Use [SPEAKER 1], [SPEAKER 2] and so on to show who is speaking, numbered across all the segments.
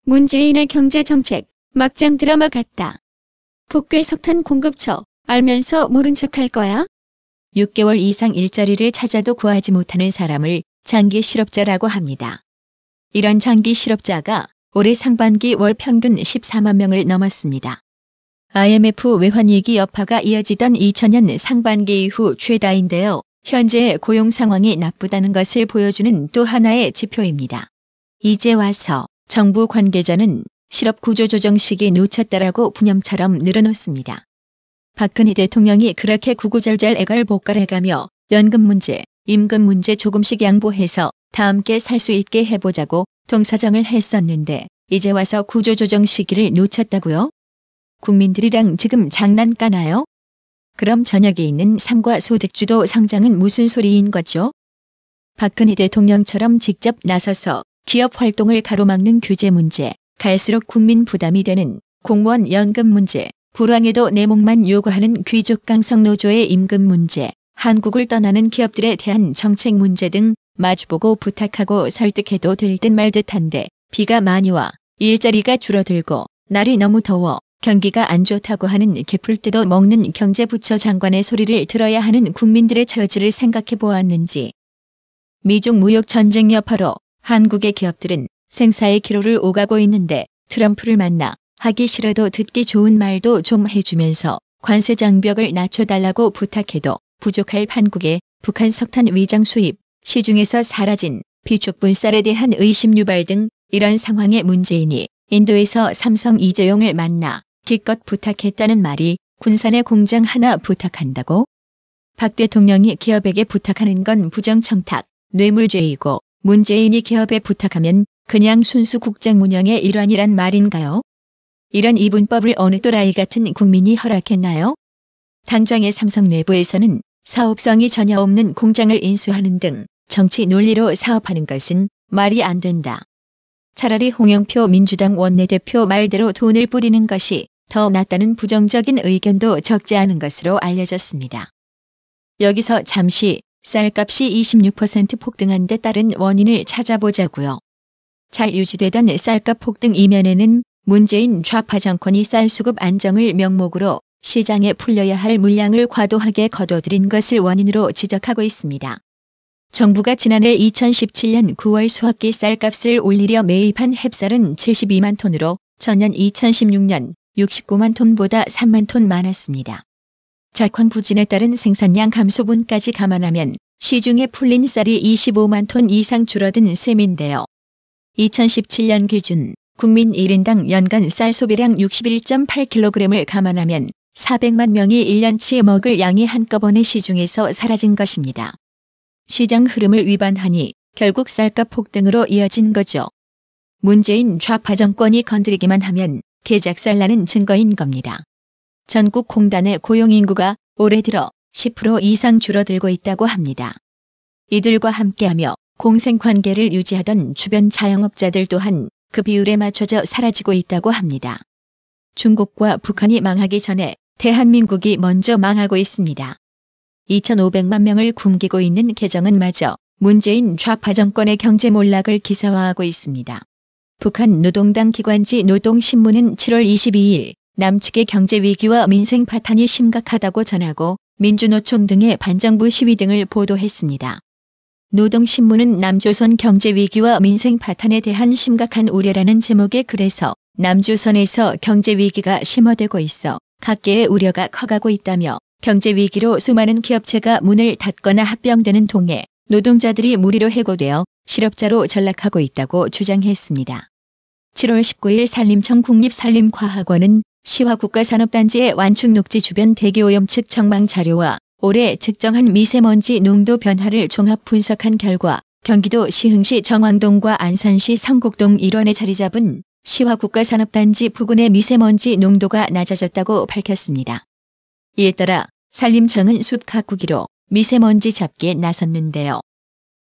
[SPEAKER 1] 문재인의 경제정책, 막장 드라마 같다. 북괴 석탄 공급처, 알면서 모른 척할 거야? 6개월 이상 일자리를 찾아도 구하지 못하는 사람을 장기 실업자라고 합니다. 이런 장기 실업자가 올해 상반기 월 평균 14만 명을 넘었습니다. IMF 외환위기 여파가 이어지던 2000년 상반기 이후 최다인데요. 현재의 고용 상황이 나쁘다는 것을 보여주는 또 하나의 지표입니다. 이제 와서 정부 관계자는 실업 구조조정 시기 놓쳤다라고 푸념처럼 늘어놓습니다. 박근혜 대통령이 그렇게 구구절절 애걸복걸해가며 연금 문제, 임금 문제 조금씩 양보해서 다 함께 살 수 있게 해보자고 동사정을 했었는데 이제 와서 구조조정 시기를 놓쳤다고요? 국민들이랑 지금 장난까나요? 그럼 저녁에 있는 삶과 소득주도 성장은 무슨 소리인 거죠? 박근혜 대통령처럼 직접 나서서 기업 활동을 가로막는 규제 문제, 갈수록 국민 부담이 되는 공무원 연금 문제, 불황에도 내 목만 요구하는 귀족 강성 노조의 임금 문제, 한국을 떠나는 기업들에 대한 정책 문제 등 마주보고 부탁하고 설득해도 될 듯 말 듯한데 비가 많이 와 일자리가 줄어들고 날이 너무 더워 경기가 안 좋다고 하는 개풀 뜯어 먹는 경제부처 장관의 소리를 들어야 하는 국민들의 처지를 생각해 보았는지. 미중 무역 전쟁 여파로 한국의 기업들은 생사의 기로를 오가고 있는데 트럼프를 만나 하기 싫어도 듣기 좋은 말도 좀 해주면서 관세 장벽을 낮춰달라고 부탁해도 부족할 판국에 북한 석탄 위장 수입, 시중에서 사라진 비축분쌀에 대한 의심 유발 등 이런 상황에 문재인이 인도에서 삼성 이재용을 만나 기껏 부탁했다는 말이 군산에 공장 하나 부탁한다고? 박 대통령이 기업에게 부탁하는 건 부정청탁, 뇌물죄이고 문재인이 기업에 부탁하면 그냥 순수 국정 운영의 일환이란 말인가요? 이런 이분법을 어느 또라이 같은 국민이 허락했나요? 당장의 삼성 내부에서는 사업성이 전혀 없는 공장을 인수하는 등 정치 논리로 사업하는 것은 말이 안 된다. 차라리 홍영표 민주당 원내대표 말대로 돈을 뿌리는 것이 더 낫다는 부정적인 의견도 적지 않은 것으로 알려졌습니다. 여기서 잠시 쌀값이 26% 폭등한 데 따른 원인을 찾아보자고요. 잘 유지되던 쌀값 폭등 이면에는 문재인 좌파 정권이 쌀 수급 안정을 명목으로 시장에 풀려야 할 물량을 과도하게 거둬들인 것을 원인으로 지적하고 있습니다. 정부가 지난해 2017년 9월 수확기 쌀값을 올리려 매입한 햅쌀은 72만 톤으로 전년 2016년 69만 톤보다 3만 톤 많았습니다. 작황 부진에 따른 생산량 감소분까지 감안하면 시중에 풀린 쌀이 25만 톤 이상 줄어든 셈인데요. 2017년 기준 국민 1인당 연간 쌀 소비량 61.8kg을 감안하면 400만 명이 1년치 먹을 양이 한꺼번에 시중에서 사라진 것입니다. 시장 흐름을 위반하니 결국 쌀값 폭등으로 이어진 거죠. 문재인 좌파 정권이 건드리기만 하면 개작살나는 증거인 겁니다. 전국 공단의 고용인구가 올해 들어 10% 이상 줄어들고 있다고 합니다. 이들과 함께하며 공생관계를 유지하던 주변 자영업자들 또한 그 비율에 맞춰져 사라지고 있다고 합니다. 중국과 북한이 망하기 전에 대한민국이 먼저 망하고 있습니다. 2,500만 명을 굶기고 있는 개정은 마저 문재인 좌파 정권의 경제 몰락을 기사화하고 있습니다. 북한 노동당 기관지 노동신문은 7월 22일 남측의 경제 위기와 민생 파탄이 심각하다고 전하고 민주노총 등의 반정부 시위 등을 보도했습니다. 노동신문은 남조선 경제 위기와 민생 파탄에 대한 심각한 우려라는 제목의 글에서 남조선에서 경제 위기가 심화되고 있어 각계의 우려가 커가고 있다며 경제 위기로 수많은 기업체가 문을 닫거나 합병되는 동해 노동자들이 무리로 해고되어 실업자로 전락하고 있다고 주장했습니다. 7월 19일 산림청 국립산림과학원은 시화 국가산업단지의 완충 녹지 주변 대기오염 측 정망 자료와 올해 측정한 미세먼지 농도 변화를 종합 분석한 결과 경기도 시흥시 정왕동과 안산시 성곡동 일원에 자리 잡은 시화 국가산업단지 부근의 미세먼지 농도가 낮아졌다고 밝혔습니다. 이에 따라 산림청은 숲 가꾸기로 미세먼지 잡기에 나섰는데요.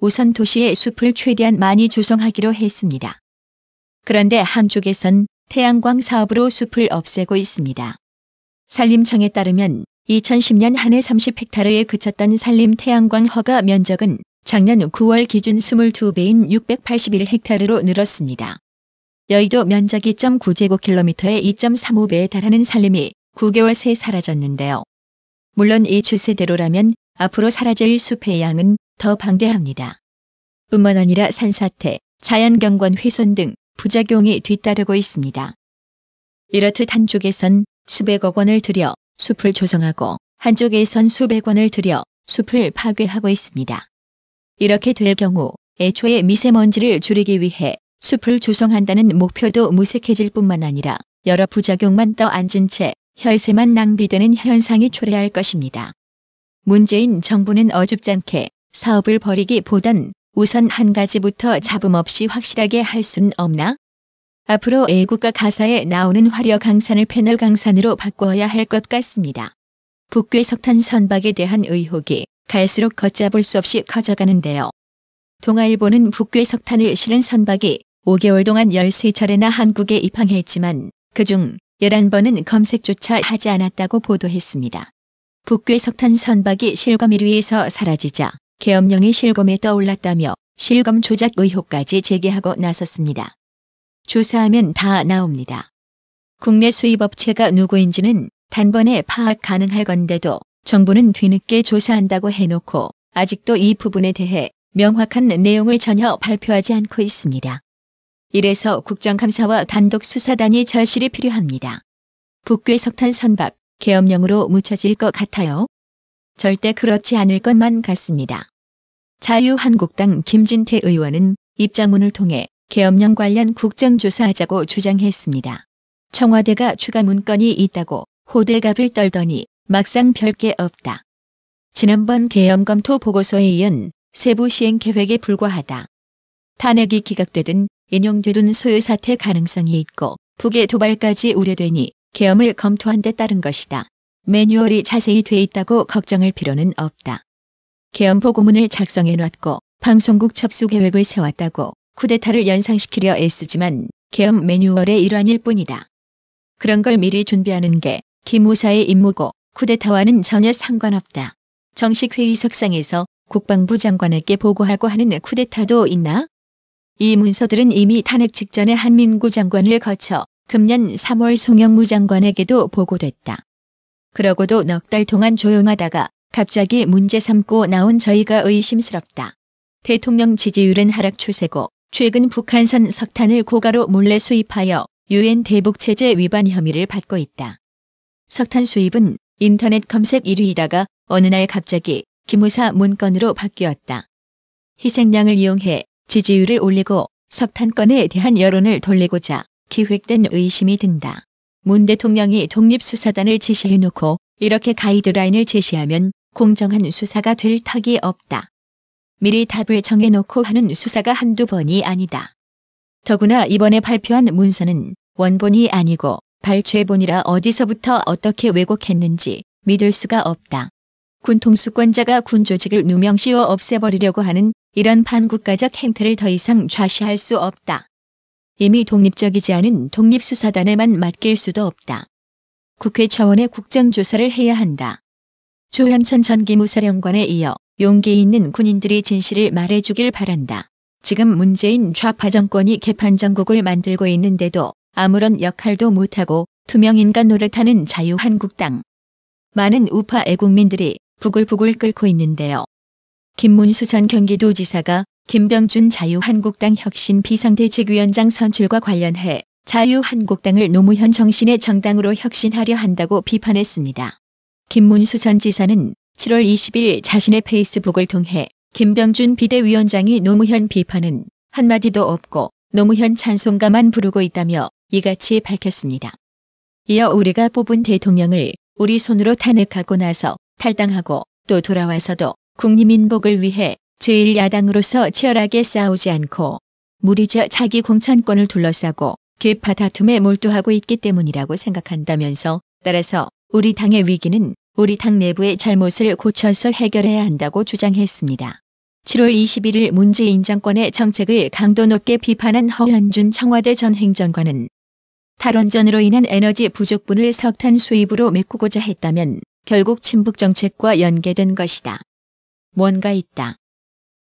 [SPEAKER 1] 우선 도시의 숲을 최대한 많이 조성하기로 했습니다. 그런데 한쪽에선 태양광 사업으로 숲을 없애고 있습니다. 산림청에 따르면 2010년 한 해 30헥타르에 그쳤던 산림 태양광 허가 면적은 작년 9월 기준 22배인 681헥타르로 늘었습니다. 여의도 면적 2.9제곱킬로미터의 2.35배에 달하는 산림이 9개월 새 사라졌는데요. 물론 이 추세대로라면 앞으로 사라질 숲의 양은 더 방대합니다. 뿐만 아니라 산사태, 자연경관 훼손 등 부작용이 뒤따르고 있습니다. 이렇듯 한쪽에선 수백억 원을 들여 숲을 조성하고 한쪽에선 수백 원을 들여 숲을 파괴하고 있습니다. 이렇게 될 경우 애초에 미세먼지를 줄이기 위해 숲을 조성한다는 목표도 무색해질 뿐만 아니라 여러 부작용만 떠안은 채 혈세만 낭비되는 현상이 초래할 것입니다. 문재인 정부는 어줍잖게 사업을 벌이기보단 우선 한 가지부터 잡음 없이 확실하게 할 순 없나? 앞으로 애국가 가사에 나오는 화려 강산을 패널 강산으로 바꿔야 할 것 같습니다. 북괴 석탄 선박에 대한 의혹이 갈수록 걷잡을 수 없이 커져가는데요. 동아일보는 북괴 석탄을 실은 선박이 5개월 동안 13차례나 한국에 입항했지만 그중 11번은 검색조차 하지 않았다고 보도했습니다. 북괴 석탄 선박이 실검 1위에서 사라지자 계엄령이 실검에 떠올랐다며 실검 조작 의혹까지 제기하고 나섰습니다. 조사하면 다 나옵니다. 국내 수입업체가 누구인지는 단번에 파악 가능할 건데도 정부는 뒤늦게 조사한다고 해놓고 아직도 이 부분에 대해 명확한 내용을 전혀 발표하지 않고 있습니다. 이래서 국정감사와 단독수사단이 절실히 필요합니다. 북괴 석탄 선박 계엄령으로 묻혀질 것 같아요? 절대 그렇지 않을 것만 같습니다. 자유한국당 김진태 의원은 입장문을 통해 계엄령 관련 국정조사하자고 주장했습니다. 청와대가 추가 문건이 있다고 호들갑을 떨더니 막상 별게 없다. 지난번 계엄 검토 보고서에 이은 세부 시행 계획에 불과하다. 탄핵이 기각되든 인용되든 소요 사태 가능성이 있고 북의 도발까지 우려되니 계엄을 검토한 데 따른 것이다. 매뉴얼이 자세히 돼 있다고 걱정할 필요는 없다. 계엄 보고문을 작성해놨고 방송국 접수 계획을 세웠다고 쿠데타를 연상시키려 애쓰지만 계엄 매뉴얼의 일환일 뿐이다. 그런 걸 미리 준비하는 게 기무사의 임무고 쿠데타와는 전혀 상관없다. 정식 회의석상에서 국방부 장관에게 보고하고 하는 쿠데타도 있나? 이 문서들은 이미 탄핵 직전에 한민구 장관을 거쳐 금년 3월 송영무 장관에게도 보고됐다. 그러고도 넉 달 동안 조용하다가 갑자기 문제 삼고 나온 저희가 의심스럽다. 대통령 지지율은 하락 추세고 최근 북한산 석탄을 고가로 몰래 수입하여 UN 대북체제 위반 혐의를 받고 있다. 석탄 수입은 인터넷 검색 1위이다가 어느 날 갑자기 기무사 문건으로 바뀌었다. 희생양을 이용해 지지율을 올리고 석탄건에 대한 여론을 돌리고자 기획된 의심이 든다. 문 대통령이 독립수사단을 지시해놓고 이렇게 가이드라인을 제시하면 공정한 수사가 될 턱이 없다. 미리 답을 정해놓고 하는 수사가 한두 번이 아니다. 더구나 이번에 발표한 문서는 원본이 아니고 발췌본이라 어디서부터 어떻게 왜곡했는지 믿을 수가 없다. 군 통수권자가 군 조직을 누명씌워 없애버리려고 하는 이런 반국가적 행태를 더 이상 좌시할 수 없다. 이미 독립적이지 않은 독립수사단에만 맡길 수도 없다. 국회 차원의 국정조사를 해야 한다. 조현천 전 기무사령관에 이어 용기 있는 군인들이 진실을 말해주길 바란다. 지금 문재인 좌파 정권이 개판정국을 만들고 있는데도 아무런 역할도 못하고 투명인간 노릇하는 자유한국당. 많은 우파 애국민들이 부글부글 끓고 있는데요. 김문수 전 경기도지사가 김병준 자유한국당 혁신 비상대책위원장 선출과 관련해 자유한국당을 노무현 정신의 정당으로 혁신하려 한다고 비판했습니다. 김문수 전 지사는 7월 20일 자신의 페이스북을 통해 김병준 비대위원장이 노무현 비판은 한마디도 없고 노무현 찬송가만 부르고 있다며 이같이 밝혔습니다. 이어 우리가 뽑은 대통령을 우리 손으로 탄핵하고 나서 탈당하고 또 돌아와서도 국민민복을 위해 제1야당으로서 치열하게 싸우지 않고 무리자 자기 공천권을 둘러싸고 계파 다툼에 몰두하고 있기 때문이라고 생각한다면서 따라서 우리 당의 위기는 우리 당 내부의 잘못을 고쳐서 해결해야 한다고 주장했습니다. 7월 21일 문재인 정권의 정책을 강도 높게 비판한 허현준 청와대 전 행정관은 탈원전으로 인한 에너지 부족분을 석탄 수입으로 메꾸고자 했다면 결국 친북 정책과 연계된 것이다. 뭔가 있다.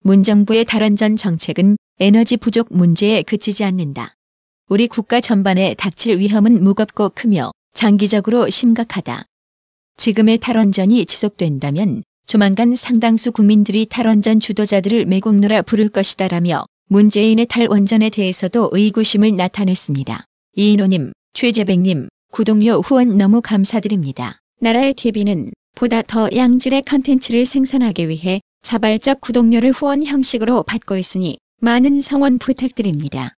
[SPEAKER 1] 문 정부의 탈원전 정책은 에너지 부족 문제에 그치지 않는다. 우리 국가 전반에 닥칠 위험은 무겁고 크며 장기적으로 심각하다. 지금의 탈원전이 지속된다면 조만간 상당수 국민들이 탈원전 주도자들을 매국노라 부를 것이다라며 문재인의 탈원전에 대해서도 의구심을 나타냈습니다. 이인호님, 최재백님, 구독료 후원 너무 감사드립니다. 나라의 TV는 보다 더 양질의 컨텐츠를 생산하기 위해 자발적 구독료를 후원 형식으로 받고 있으니 많은 성원 부탁드립니다.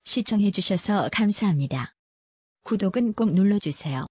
[SPEAKER 1] 시청해주셔서 감사합니다. 구독은 꼭 눌러주세요.